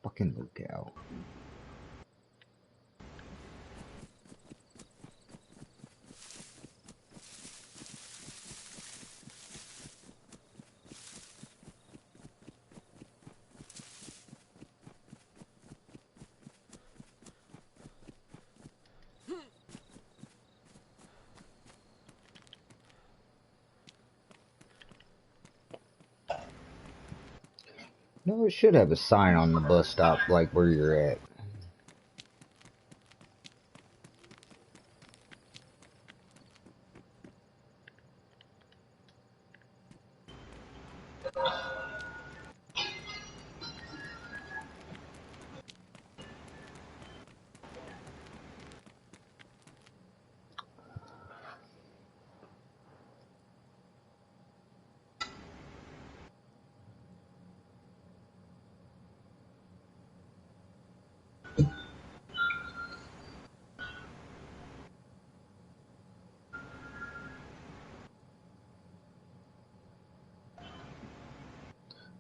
fucking lookout. No, it should have a sign on the bus stop like where you're at.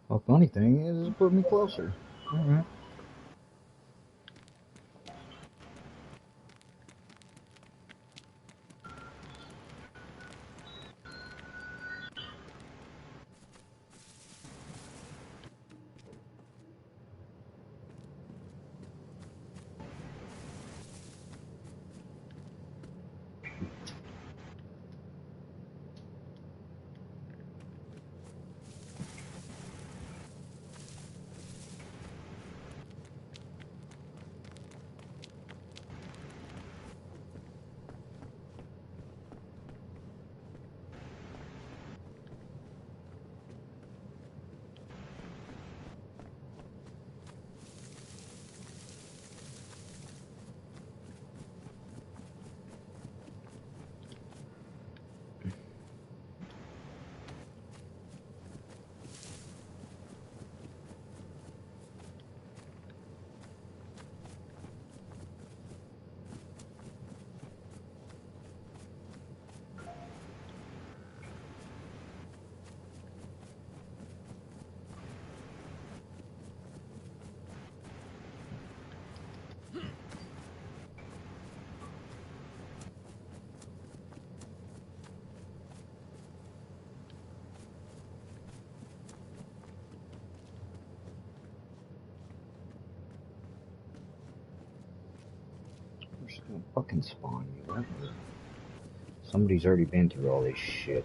Well, funny thing is, it put me closer. Alright. Where's it gonna fucking spawn you? Right here. Somebody's already been through all this shit.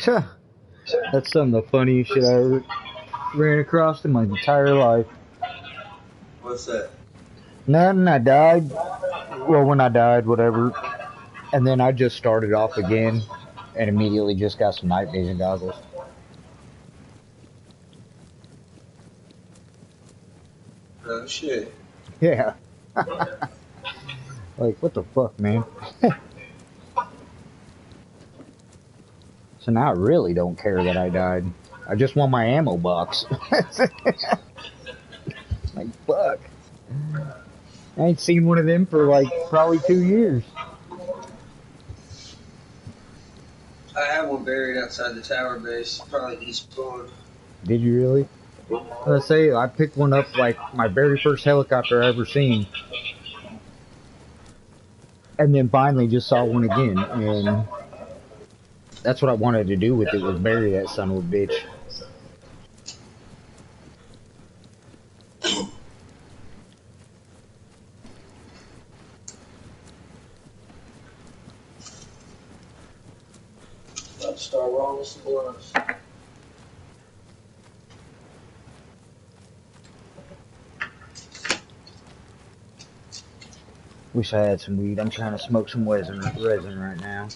That's some of the funniest shit I ever ran across in my entire life. What's that? Nothing, I died. Well, when I died, whatever. And then I just started off again and immediately just got some night vision goggles. Oh shit. Yeah. Like, what the fuck, man? So now I really don't care that I died. I just want my ammo box. Like, fuck. I ain't seen one of them for like probably 2 years. I have one buried outside the tower base. Probably despawned. Did you really? Let's say I picked one up like my very first helicopter I ever seen, and then finally just saw one again, and that's what I wanted to do with it was bury that son of a bitch. Let's start rolling some blunts. Wish I had some weed. I'm trying to smoke some resin right now.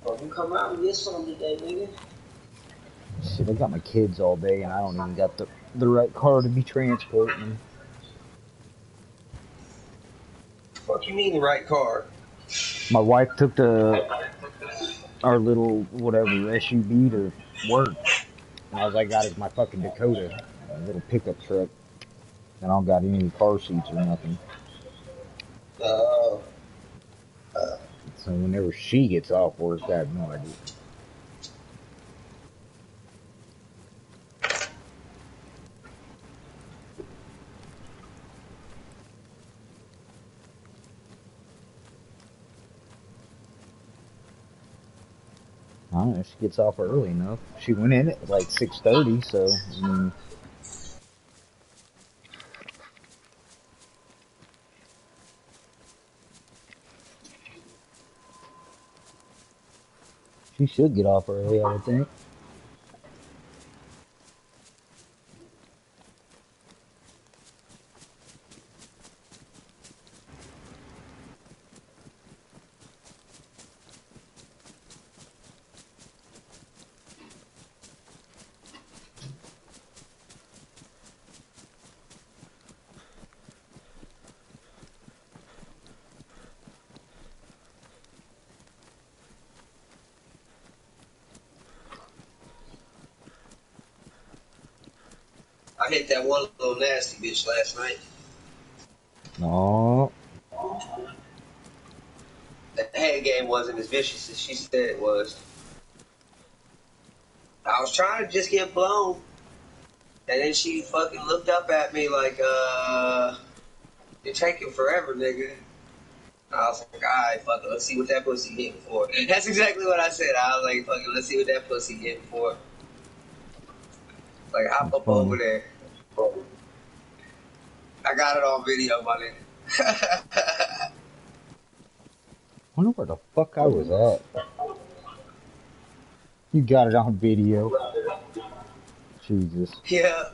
Oh, you come out and get some today, nigga. Shit, I got my kids all day, and I don't even got the right car to be transporting them. Fuck you mean the right car? My wife took our little whatever SUV to work, and all I got is my fucking Dakota, a little pickup truck, and I don't got any car seats or nothing. Uh, So whenever she gets off work, I have no idea. I don't know if she gets off early enough. She went in at like 6:30, so she should get off early, I would think. I hit that one little nasty bitch last night. No, The head game wasn't as vicious as she said it was. I was trying to just get blown. And then she fucking looked up at me like, you're taking forever, nigga. I was like, alright, fuck it, let's see what that pussy hitting for. And that's exactly what I said. I was like, fuck it, let's see what that pussy hitting for. Like, hop that's up over funny. there. I got it on video, my nigga. I wonder where the fuck I was at. You got it on video. Jesus. Yeah.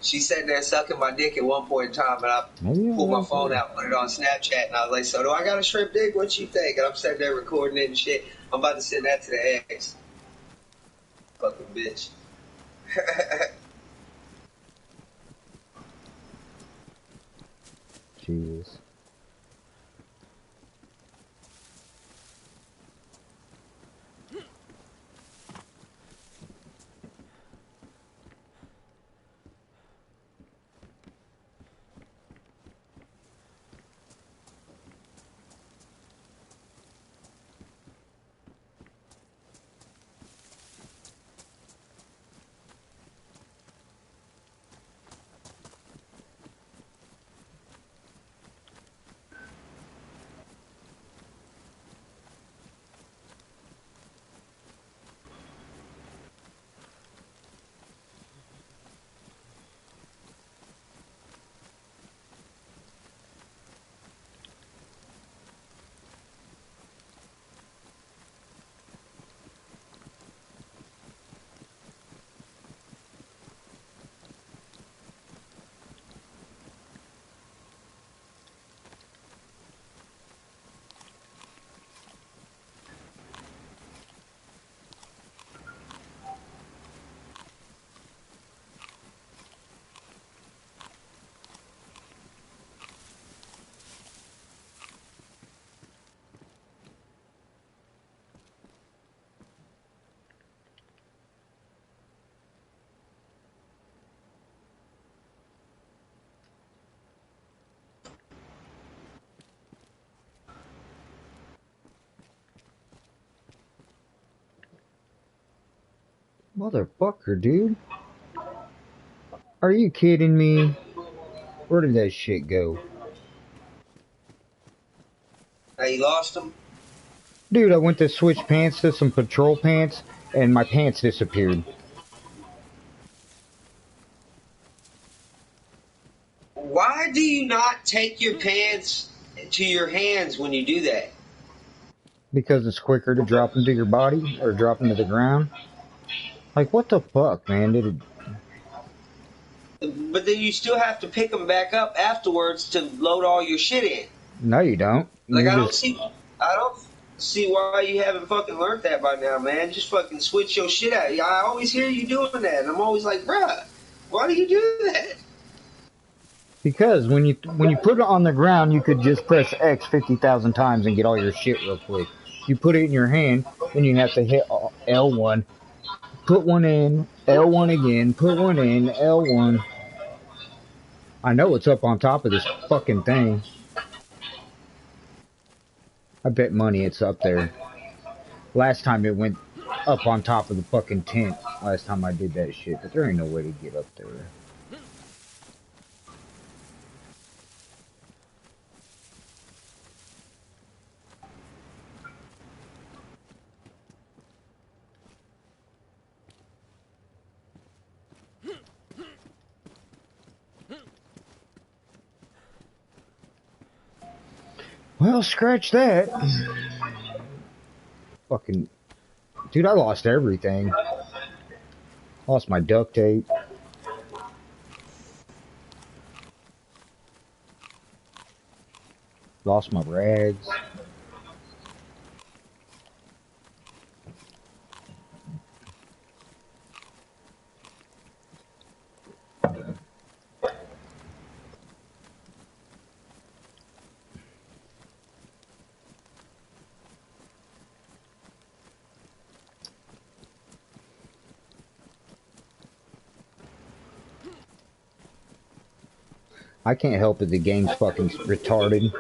She sat there sucking my dick at one point in time, and I Maybe I pulled my was phone there. out, put it on Snapchat, and I was like, so do I got a shrimp dick? What you think? And I'm sitting there recording it and shit. I'm about to send that to the ex. Fucking bitch. Jesus. Motherfucker, dude. Are you kidding me? Where did that shit go? Now you lost them? Dude, I went to switch pants to some patrol pants, and my pants disappeared. Why do you not take your pants to your hands when you do that? Because it's quicker to drop into your body, or drop into the ground. Like, what the fuck, man? Did it... But then you still have to pick them back up afterwards to load all your shit in. No, you don't. Like, You I don't just... see why you haven't fucking learned that by now, man. Just fucking switch your shit out. I always hear you doing that, and I'm always like, bruh, why do you do that? Because when you put it on the ground, you could just press X 50,000 times and get all your shit real quick. You put it in your hand, then you have to hit L1, put one in, L1 again, put one in, L1. I know it's up on top of this fucking thing. I bet money it's up there. Last time it went up on top of the fucking tent. Last time I did that shit, but there ain't no way to get up there. Well, scratch that. Fucking... Dude, I lost everything. Lost my duct tape. Lost my rags. I can't help it, the game's fucking retarded.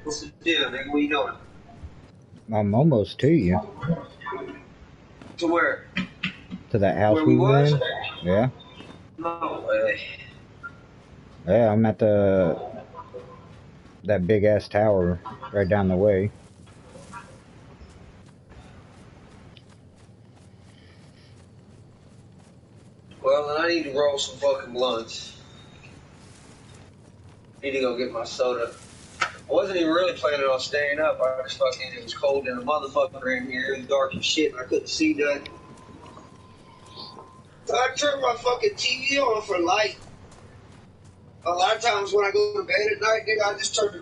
What's the deal, nigga? What you doing? I'm almost to you. To where? To that house Where we we were was? in. Yeah. No way. Yeah, I'm at that big ass tower right down the way. Well, then I need to roll some fucking blunts. Need to go get my soda. I wasn't even really planning on staying up. I was fucking, it was cold in the motherfucker in here. It was dark as shit and I couldn't see nothing. So I turned my fucking TV on for light. A lot of times when I go to bed at night, nigga, I just turn the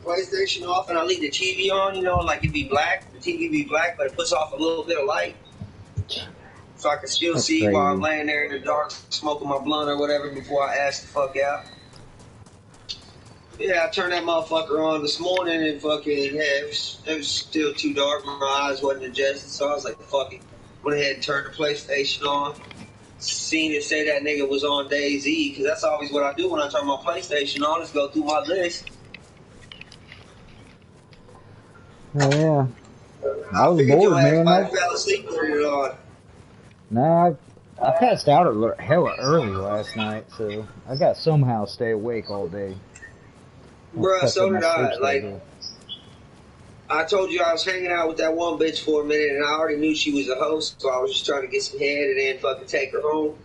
PlayStation off and I leave the TV on, you know, like it be black. The TV be black, but it puts off a little bit of light. So I can still That's see crazy. while I'm laying there in the dark smoking my blunt or whatever before I ass the fuck out. Yeah, I turned that motherfucker on this morning and fucking, yeah, it was still too dark. My eyes wasn't adjusted, so I was like, fuck it. Went ahead and turned the PlayStation on. Seen it say that nigga was on DayZ, because that's always what I do when I turn my PlayStation on, is go through my list. Oh, yeah. I was figured bored, your ass man. might have fell asleep for it on. Nah, I passed out hella early last night, so I got somehow stay awake all day. Bruh, so did I. Like, schedule. I told you I was hanging out with that one bitch for a minute, and I already knew she was a host, so I was just trying to get some head and then fucking take her home.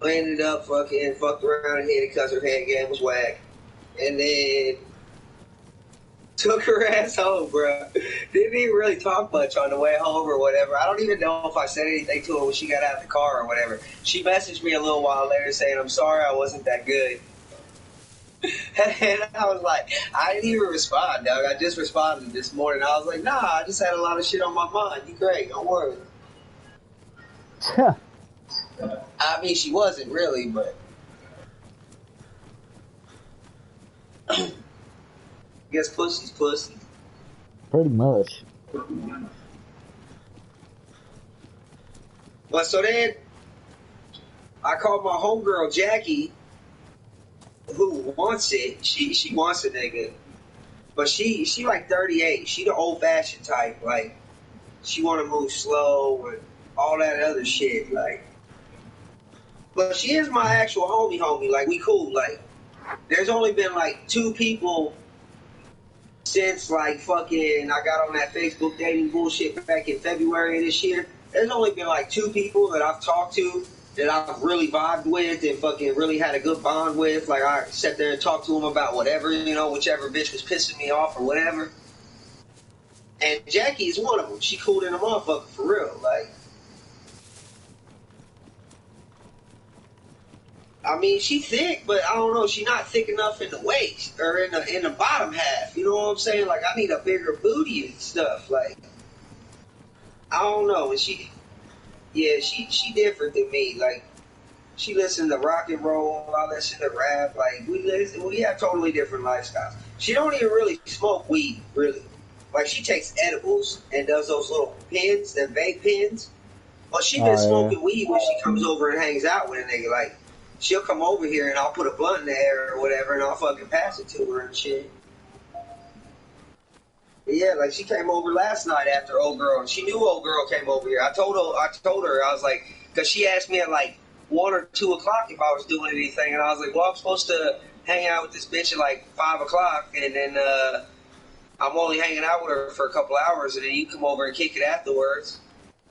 I ended up fucking fucked around and hit it because her head game was whack. And then took her ass home, bro. Didn't even really talk much on the way home or whatever. I don't even know if I said anything to her when she got out of the car or whatever. She messaged me a little while later saying, I'm sorry I wasn't that good. And I was like, I didn't even respond, dog. I just responded this morning. I was like, nah, I just had a lot of shit on my mind. You great, don't worry. I mean, she wasn't really, but guess pussy's pussy. Pretty much. But so then, I called my homegirl Jackie, who wants it. She wants a nigga, but she like 38. She the old fashioned type. Like, she want to move slow and all that other shit. Like, but she is my actual homie. Like, we cool. Like, there's only been like 2 people since like fucking I got on that Facebook dating bullshit back in February of this year. There's only been like 2 people that I've talked to that I've really vibed with and fucking really had a good bond with. Like, I sat there and talked to them about whatever, you know, whichever bitch was pissing me off or whatever. And Jackie is one of them. She cool in a motherfucker for real. Like, I mean, she thick, but I don't know. She not thick enough in the waist or in the bottom half. You know what I'm saying? Like, I need a bigger booty and stuff. Like, I don't know. And she different than me. Like, she listens to rock and roll. I listen to rap. Like, we have totally different lifestyles. She don't even really smoke weed, really. Like, she takes edibles and does those little pins, the vape pins. But she been smoking weed when she comes over and hangs out with a nigga. Like, she'll come over here and I'll put a blunt in the air or whatever and I'll fucking pass it to her and shit. But yeah, like, she came over last night after old girl, and she knew old girl came over here. I told her, I was like, because she asked me at like 1 or 2 o'clock if I was doing anything, and I was like, well, I'm supposed to hang out with this bitch at like 5 o'clock, and then I'm only hanging out with her for a couple hours, and then you come over and kick it afterwards.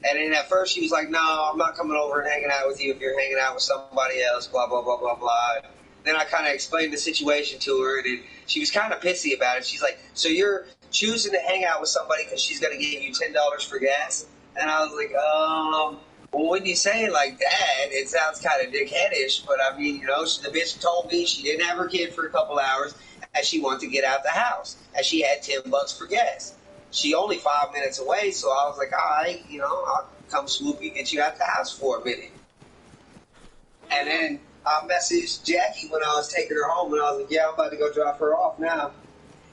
And then at first she was like, no, I'm not coming over and hanging out with you if you're hanging out with somebody else, blah, blah, blah, blah, blah. Then I kind of explained the situation to her, and she was kind of pissy about it. She's like, so you're choosing to hang out with somebody because she's going to give you $10 for gas? And I was like, well, when you say it like that, it sounds kind of dickheadish. But I mean, you know, the bitch told me she didn't have her kid for a couple hours and she wanted to get out the house. And she had $10 for gas. She only 5 minutes away, so I was like, all right, you know, I'll come swoop you, get you out the house for a minute. And then I messaged Jackie when I was taking her home, and I was like, yeah, I'm about to go drop her off now.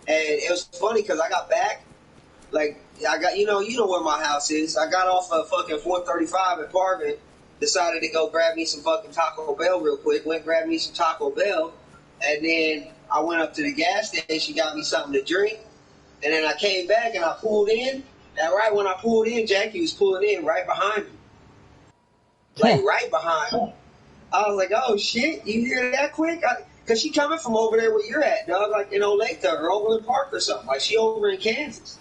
And it was funny because I got back, like, you know where my house is. I got off of fucking 435 at Parvin, decided to go grab me some fucking Taco Bell real quick, went and grabbed me some Taco Bell, and then I went up to the gas station, got me something to drink. And then I came back and I pulled in. And right when I pulled in, Jackie was pulling in right behind me. Like, right behind me. I was like, oh, shit, you hear that quick? Because she coming from over there where you're at, dog, like in Olathe or Overland Park or something. Like, she over in Kansas.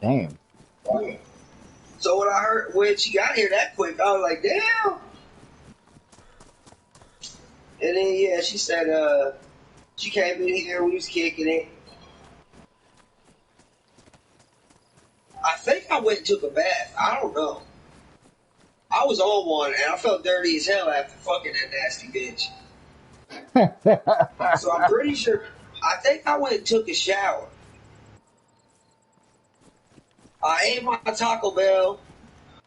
Damn. So when I heard, when she got here that quick, I was like, damn. And then, yeah, she said, she came in here, we was kicking it. I think I went and took a bath. I don't know. I was on one, and I felt dirty as hell after fucking that nasty bitch. So I'm pretty sure, I think I went and took a shower. I ate my Taco Bell.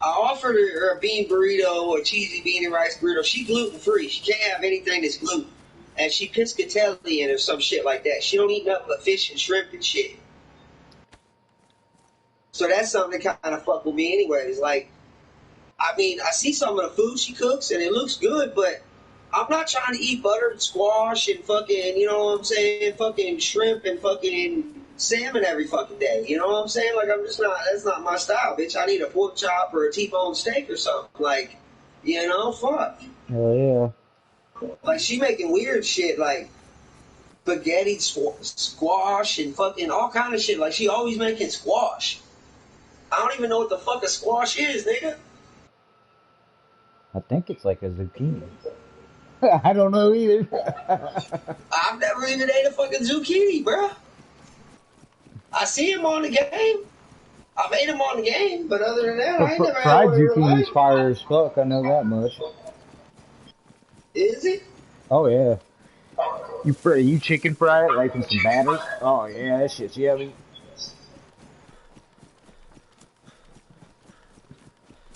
I offered her a bean burrito or cheesy bean and rice burrito. She gluten free. She can't have anything that's gluten. And she Piscatelli or some shit like that. She don't eat nothing but fish and shrimp and shit. So that's something that kind of fuck with me anyways. Like, I mean, I see some of the food she cooks and it looks good, but I'm not trying to eat buttered squash and fucking, you know what I'm saying, fucking shrimp and fucking salmon every fucking day. You know what I'm saying? Like, I'm just not, that's not my style, bitch. I need a pork chop or a T-bone steak or something. Like, you know, fuck. Hell yeah. Like, she making weird shit, like spaghetti squash and fucking all kind of shit. Like, she always making squash. I don't even know what the fuck a squash is, nigga. I think it's like a zucchini. I don't know either. I've never even ate a fucking zucchini, bro. I see him on the game. I made him on the game, but other than that, I ain't never had Fried one in real life. zucchini's fire as fuck. I know that much. Is it? Oh yeah. You chicken fry it like in some batter? Oh yeah, that shit's yummy.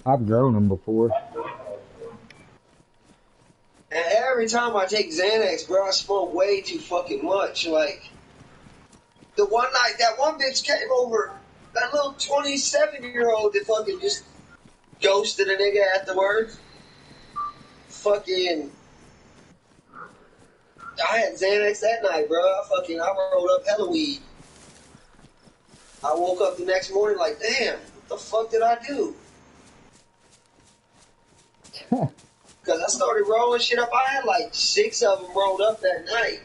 I've grown them before. And every time I take Xanax, bro, I smoke way too fucking much. Like, the one night, that one bitch came over, that little 27-year-old that fucking just ghosted a nigga afterwards. Fucking, I had Xanax that night, bro. I rolled up hella weed. I woke up the next morning like, damn, what the fuck did I do? Because I started rolling shit up. I had like 6 of them rolled up that night.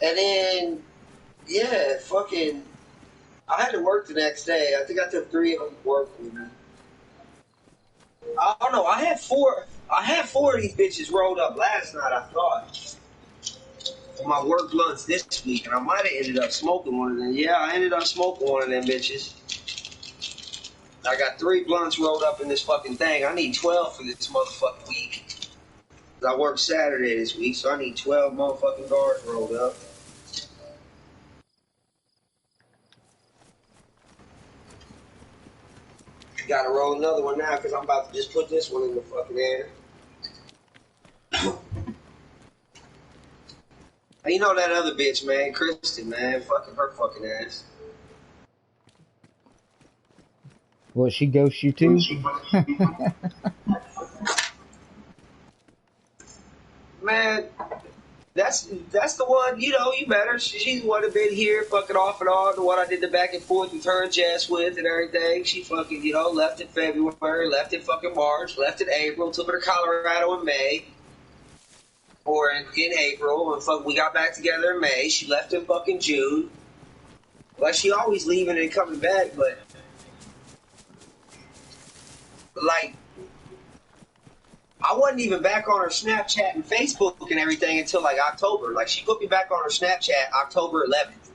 And then, yeah, fucking, I had to work the next day. I think I took 3 of them to work with me. I don't know. I had four of these bitches rolled up last night, I thought. For my work blunts this week. And I might have ended up smoking one of them. Yeah, I ended up smoking one of them bitches. I got 3 blunts rolled up in this fucking thing. I need 12 for this motherfucking week. I work Saturday this week, so I need 12 motherfucking bars rolled up. Gotta roll another one now, because I'm about to just put this one in the fucking air. You know that other bitch, man, Kristen, man, fucking her fucking ass. Will she ghost you too? Man, that's the one, you know, you better. She's the one that been here fucking off and on, the one I did the back and forth with her and Jess with and everything. She fucking, you know, left in February, left in fucking March, left in April, took her to Colorado in May. Or in April, and fuck, we got back together in May. She left in fucking June. Like, she always leaving and coming back, but like, I wasn't even back on her Snapchat and Facebook and everything until like October. Like, she put me back on her Snapchat October 11th.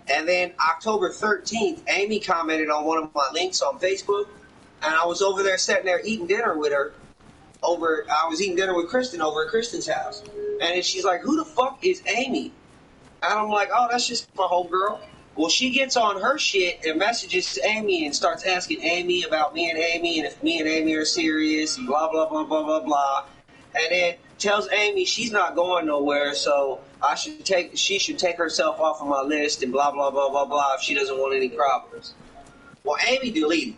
And then October 13th, Amy commented on one of my links on Facebook, and I was over there sitting there eating dinner with her. I was eating dinner with Kristen over at Kristen's house. And then she's like, who the fuck is Amy? And I'm like, oh, that's just my homegirl. Well, she gets on her shit and messages Amy and starts asking Amy about me and Amy and if me and Amy are serious and blah, blah, blah, blah, blah, blah. And then tells Amy she's not going nowhere, so she should take herself off of my list and blah, blah, blah, blah, blah if she doesn't want any problems. Well, Amy deleted me.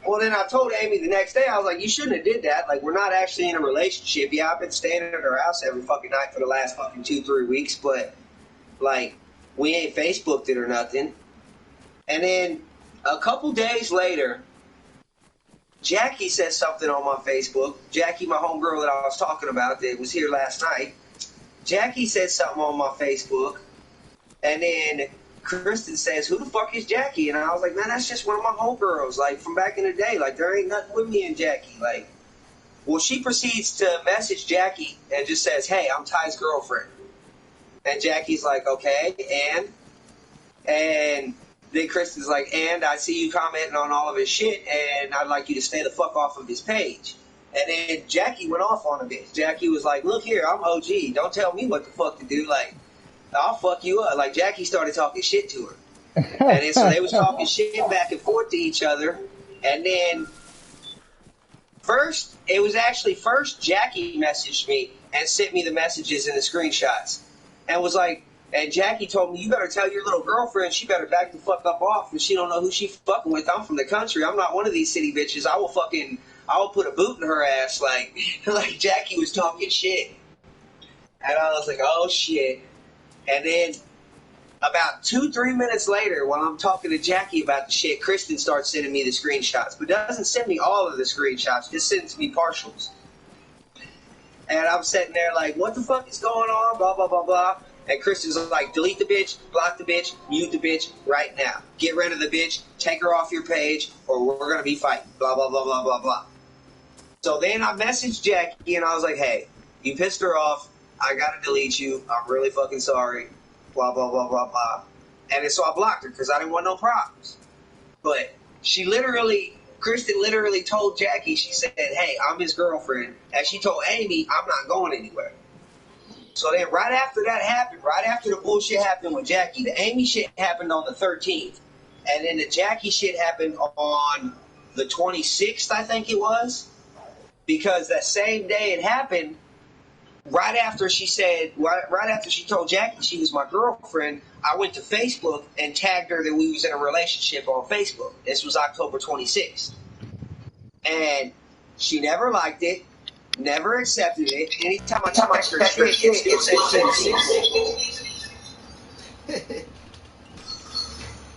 Well, then I told Amy the next day, I was like, you shouldn't have did that. Like, we're not actually in a relationship. Yeah, I've been staying at her house every fucking night for the last fucking 2-3 weeks, but Like, we ain't Facebooked it or nothing. And then a couple days later, Jackie said something on my Facebook. Jackie, my homegirl that I was talking about that was here last night. Jackie said something on my Facebook. And then Kristen says, who the fuck is Jackie? And I was like, man, that's just one of my homegirls, like, from back in the day. Like, there ain't nothing with me and Jackie. Like, well, she proceeds to message Jackie and just says, hey, I'm Ty's girlfriend. And Jackie's like, okay, and then Kristen's like, and I see you commenting on all of his shit, and I'd like you to stay the fuck off of his page. And then Jackie went off on a bitch. Jackie was like, look here, I'm OG. Don't tell me what the fuck to do. Like, I'll fuck you up. Like, Jackie started talking shit to her. And then so they was talking shit back and forth to each other. And then it was actually Jackie messaged me and sent me the messages and the screenshots. And was like, and Jackie told me, you better tell your little girlfriend she better back the fuck up off because she don't know who she fucking with. I'm from the country. I'm not one of these city bitches. I will put a boot in her ass. Like Jackie was talking shit. And I was like, oh shit. And then about 2-3 minutes later, when I'm talking to Jackie about the shit, Kristen starts sending me the screenshots, but doesn't send me all of the screenshots, just sends me partials. And I'm sitting there like, what the fuck is going on? Blah, blah, blah, blah. And Kristen's like, delete the bitch, block the bitch, mute the bitch right now. Get rid of the bitch, take her off your page, or we're going to be fighting. Blah, blah, blah, blah, blah, blah. So then I messaged Jackie, and I was like, hey, you pissed her off. I got to delete you. I'm really fucking sorry. Blah, blah, blah, blah, blah. And so I blocked her because I didn't want no problems. But Kristen literally told Jackie, she said, hey, I'm his girlfriend. And she told Amy, I'm not going anywhere. So then right after that happened, right after the bullshit happened with Jackie, the Amy shit happened on the 13th. And then the Jackie shit happened on the 26th, I think it was. Because that same day it happened, right after she told Jackie she was my girlfriend, I went to Facebook and tagged her that we was in a relationship on Facebook. This was October 26th. And she never liked it, never accepted it. Anytime I text her shit, it still says 26.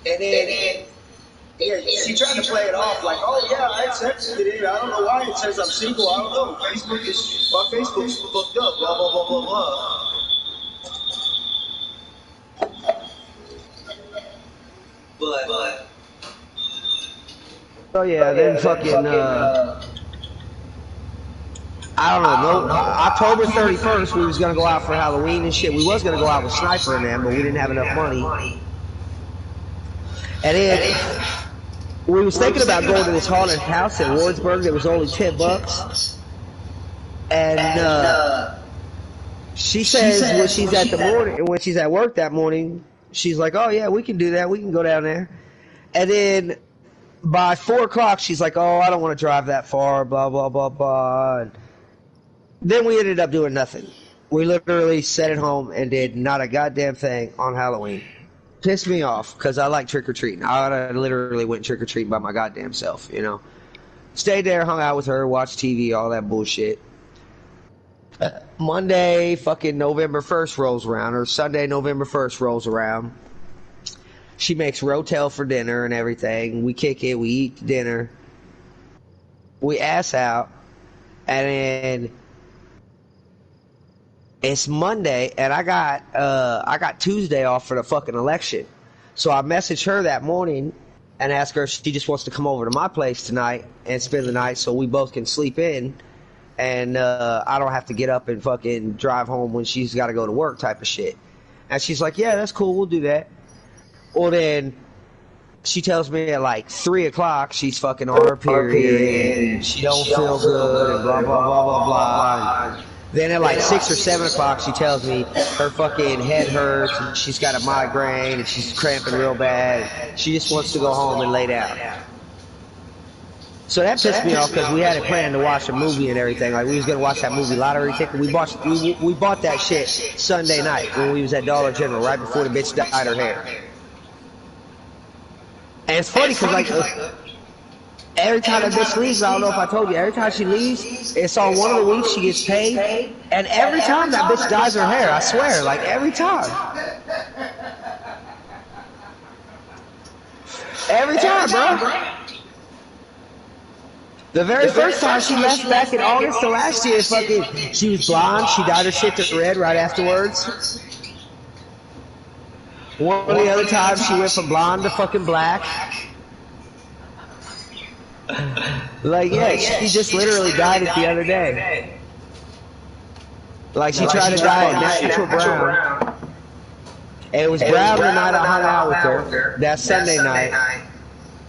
And then she tried to play it off like, oh yeah, I accepted it. I don't know why it says I'm single. I don't know. My Facebook's fucked up. Blah, blah, blah, blah, blah. But oh yeah, then fucking I don't know. October 31st, we was gonna go out for Halloween and shit. We was gonna go out with Sniper and them, but we didn't have enough money. And then we was thinking about going to this haunted house in Wardsburg that was only $10. And she says when she's at work that morning, she's like, oh yeah, we can do that. We can go down there. And then by 4 o'clock, she's like, oh, I don't want to drive that far, blah, blah, blah, blah. And then we ended up doing nothing. We literally sat at home and did not a goddamn thing on Halloween. Pissed me off because I like trick-or-treating. I literally went trick-or-treating by my goddamn self, you know. Stayed there, hung out with her, watched TV, all that bullshit. Monday, fucking November 1st rolls around, or Sunday, November 1st rolls around. She makes Rotel for dinner and everything. We kick it, we eat dinner. We ass out. And then it's Monday, and I got Tuesday off for the fucking election. So I messaged her that morning and asked her if she just wants to come over to my place tonight and spend the night so we both can sleep in. And I don't have to get up and fucking drive home when she's got to go to work type of shit. And she's like, yeah, that's cool, we'll do that. Well, then she tells me at like 3 o'clock she's fucking on her period and she don't feel good and blah, blah, blah, blah, blah. And then at like 6 or 7 o'clock she tells me her fucking head hurts and she's got a migraine and she's cramping real bad. She just wants to go home and lay down. So that pissed me off because we had it planned to watch a movie and everything. Like, we was going to watch that movie Lottery Ticket. We bought that shit Sunday night when we was at Dollar General right before the bitch dyed her hair. And it's funny because, like, every time that bitch leaves, I don't know if I told you, every time she leaves, it's on one of the weeks she gets paid. And every time that bitch dyes her hair, I swear, like, every time. Every time, bro. The very first time she left back in August of last year, fucking, she was blonde. She dyed her shit to red right afterwards. One of the other times, she went from blonde to fucking black. Like, yeah, she just literally dyed it the other day. Like, she tried to dye it natural brown. And it was brown the night I hung out with her. That Sunday night.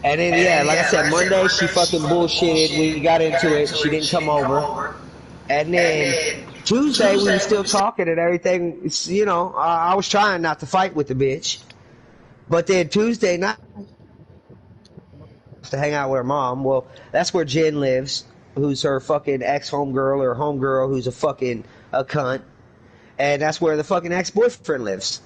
And then, yeah, like I said, Monday she fucking bullshitted. We got into it. She didn't come over. And then Tuesday we were still talking and everything. You know, I was trying not to fight with the bitch. But then Tuesday night to hang out with her mom. Well, that's where Jen lives, who's her fucking ex-homegirl or homegirl who's a cunt. And that's where the fucking ex-boyfriend lives.